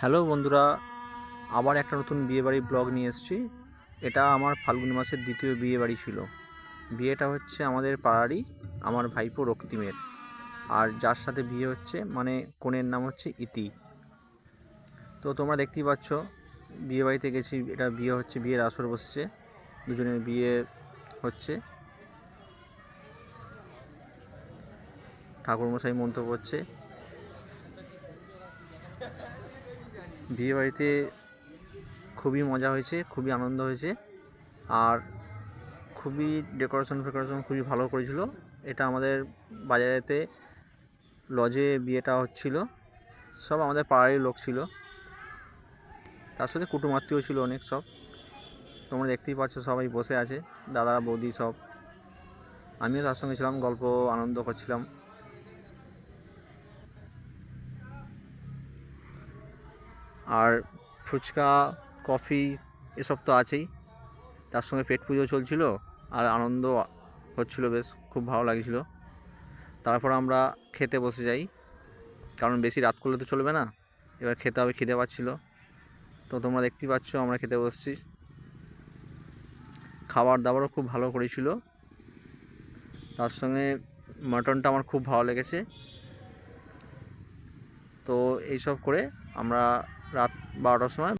Hello বন্ধুরা, আবার একটা নতুন বিয়েবাড়ি ব্লগ নিয়ে এসেছি। এটা আমার ফাল্গুন মাসের দ্বিতীয় বিয়েবাড়ি ছিল। বিয়েটা হচ্ছে আমাদের পাড়ারই আমার ভাইপো রক্তিমের। আর যার সাথে বিয়ে হচ্ছে মানে কনের নাম হচ্ছে ইতি। তো তোমরা দেখতেই পাচ্ছ, বিয়েবাড়িতে গেছি, এটা বিয়ে হচ্ছে, বিয়ের আসর বসছে, দুজনের বিয়ে হচ্ছে। ঠাকুরমশাই মন্তব্য করছে। বিয়েবাড়িতে খুবই মজা হয়েছে, খুবই আনন্দ হয়েছে, আর খুবই ডেকোরেশন খুবই ভালো করেছিল। এটা আমাদের বাজারেতে লজে বিয়েটা হচ্ছিল, সব আমাদের পাড়ারই লোক ছিল, তার সাথে কুটুম আত্মীয় ছিল অনেক সব। তোমরা দেখতেই পাচ্ছ সবাই বসে আছে, দাদারা বৌদি সব। আমিও তার সঙ্গে ছিলাম, গল্প আনন্দ করছিলাম। আর ফুচকা, কফি এসব তো আছেই, তার সঙ্গে পেট পুজো চলছিল, আর আনন্দ হচ্ছিল, বেশ খুব ভালো লাগছিল। তারপর আমরা খেতে বসে যাই, কারণ বেশি রাত করলে তো চলবে না, এবার খেতে হবে, খিদে পাচ্ছিল। তো তোমরা দেখতেই পাচ্ছ আমরা খেতে বসছি। খাবার দাবারও খুব ভালো করেছিল, তার সঙ্গে মাটনটা আমার খুব ভালো লেগেছে। তো এইসব করে আমরা রাত 12টার সময়